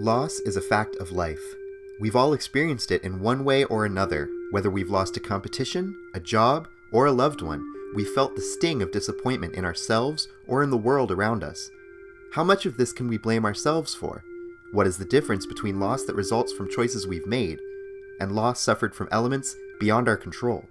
Loss is a fact of life. We've all experienced it in one way or another, whether we've lost a competition, a job, or a loved one. We felt the sting of disappointment in ourselves or in the world around us. How much of this can we blame ourselves for? What is the difference between loss that results from choices we've made and loss suffered from elements beyond our control?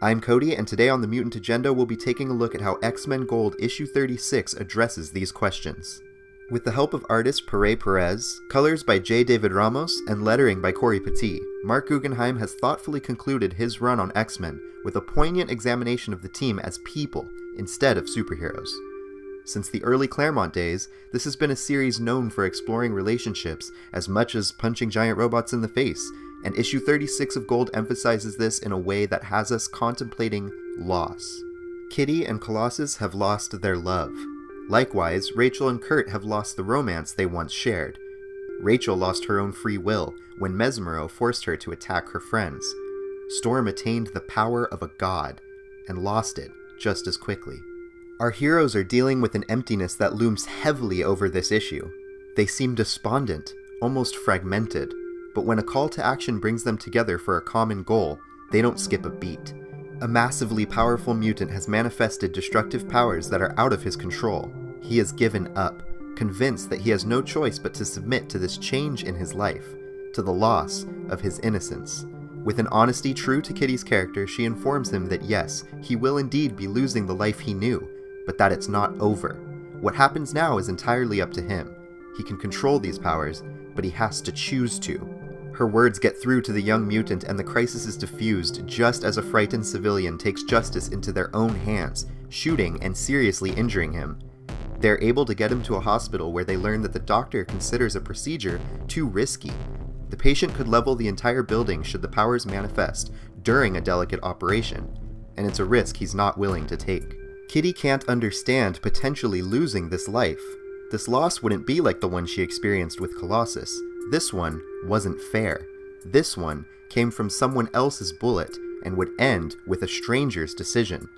I'm Cody, and today on the Mutant Agenda we'll be taking a look at how X-Men Gold issue 36 addresses these questions. With the help of artist Pere Perez, colors by J. David Ramos, and lettering by Corey Petit, Marc Guggenheim has thoughtfully concluded his run on X-Men with a poignant examination of the team as people instead of superheroes. Since the early Claremont days, this has been a series known for exploring relationships as much as punching giant robots in the face, and issue 36 of Gold emphasizes this in a way that has us contemplating loss. Kitty and Colossus have lost their love. Likewise, Rachel and Kurt have lost the romance they once shared. Rachel lost her own free will when Mesmero forced her to attack her friends. Storm attained the power of a god and lost it just as quickly. Our heroes are dealing with an emptiness that looms heavily over this issue. They seem despondent, almost fragmented, but when a call to action brings them together for a common goal, they don't skip a beat. A massively powerful mutant has manifested destructive powers that are out of his control. He has given up, convinced that he has no choice but to submit to this change in his life, to the loss of his innocence. With an honesty true to Kitty's character, she informs him that yes, he will indeed be losing the life he knew, but that it's not over. What happens now is entirely up to him. He can control these powers, but he has to choose to. Her words get through to the young mutant, and the crisis is diffused just as a frightened civilian takes justice into their own hands, shooting and seriously injuring him. They're able to get him to a hospital where they learn that the doctor considers a procedure too risky. The patient could level the entire building should the powers manifest during a delicate operation, and it's a risk he's not willing to take. Kitty can't understand potentially losing this life. This loss wouldn't be like the one she experienced with Colossus. This one wasn't fair. This one came from someone else's bullet and would end with a stranger's decision.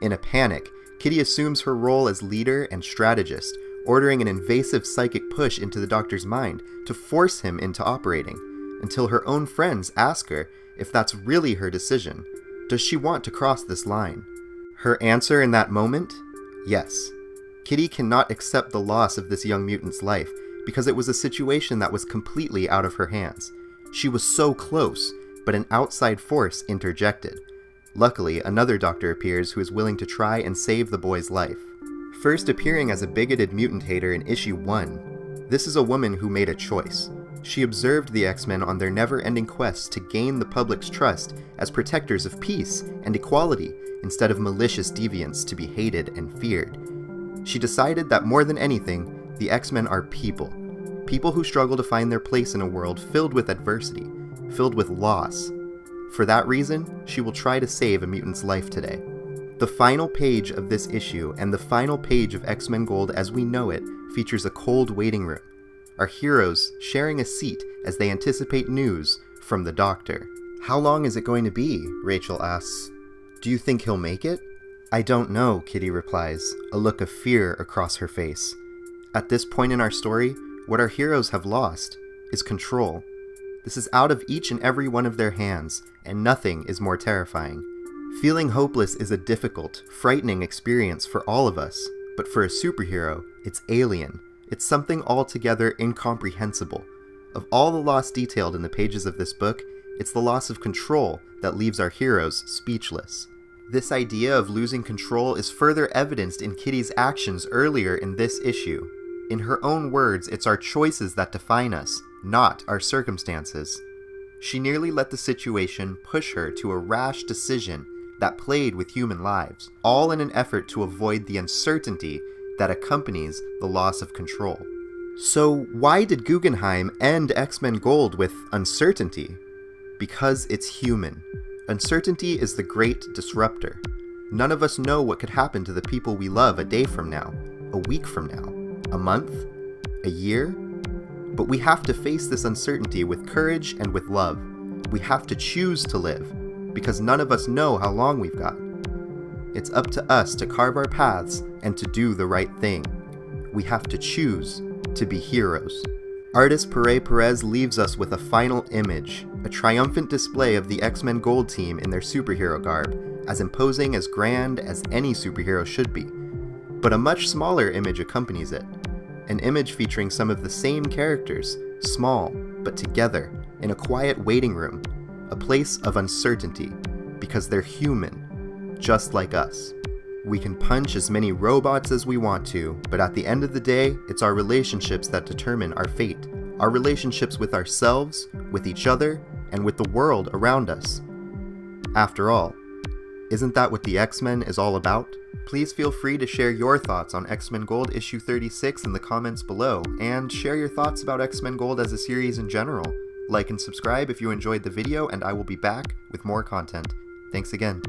In a panic, Kitty assumes her role as leader and strategist, ordering an invasive psychic push into the doctor's mind to force him into operating, until her own friends ask her if that's really her decision. Does she want to cross this line? Her answer in that moment? Yes. Kitty cannot accept the loss of this young mutant's life, because it was a situation that was completely out of her hands. She was so close, but an outside force interjected. Luckily, another doctor appears who is willing to try and save the boy's life. First appearing as a bigoted mutant hater in issue 1, this is a woman who made a choice. She observed the X-Men on their never-ending quest to gain the public's trust as protectors of peace and equality instead of malicious deviants to be hated and feared. She decided that more than anything, the X-Men are people. People who struggle to find their place in a world filled with adversity, filled with loss. For that reason, she will try to save a mutant's life today. The final page of this issue and the final page of X-Men Gold as we know it features a cold waiting room. Our heroes sharing a seat as they anticipate news from the doctor. "How long is it going to be?" Rachel asks. "Do you think he'll make it?" "I don't know," Kitty replies, a look of fear across her face. At this point in our story, what our heroes have lost is control. This is out of each and every one of their hands, and nothing is more terrifying. Feeling hopeless is a difficult, frightening experience for all of us, but for a superhero, it's alien. It's something altogether incomprehensible. Of all the loss detailed in the pages of this book, it's the loss of control that leaves our heroes speechless. This idea of losing control is further evidenced in Kitty's actions earlier in this issue. In her own words, it's our choices that define us, not our circumstances. She nearly let the situation push her to a rash decision that played with human lives, all in an effort to avoid the uncertainty that accompanies the loss of control. So why did Guggenheim end X-Men Gold with uncertainty? Because it's human. Uncertainty is the great disruptor. None of us know what could happen to the people we love a day from now, a week from now, a month, a year. But we have to face this uncertainty with courage and with love. We have to choose to live, because none of us know how long we've got. It's up to us to carve our paths and to do the right thing. We have to choose to be heroes. Artist Perez leaves us with a final image, a triumphant display of the X-Men Gold team in their superhero garb, as imposing as grand as any superhero should be. But a much smaller image accompanies it, an image featuring some of the same characters, small, but together, in a quiet waiting room, a place of uncertainty, because they're human, just like us. We can punch as many robots as we want to, but at the end of the day, it's our relationships that determine our fate. Our relationships with ourselves, with each other, and with the world around us. After all, isn't that what the X-Men is all about? Please feel free to share your thoughts on X-Men Gold issue 36 in the comments below, and share your thoughts about X-Men Gold as a series in general. Like and subscribe if you enjoyed the video, and I will be back with more content. Thanks again.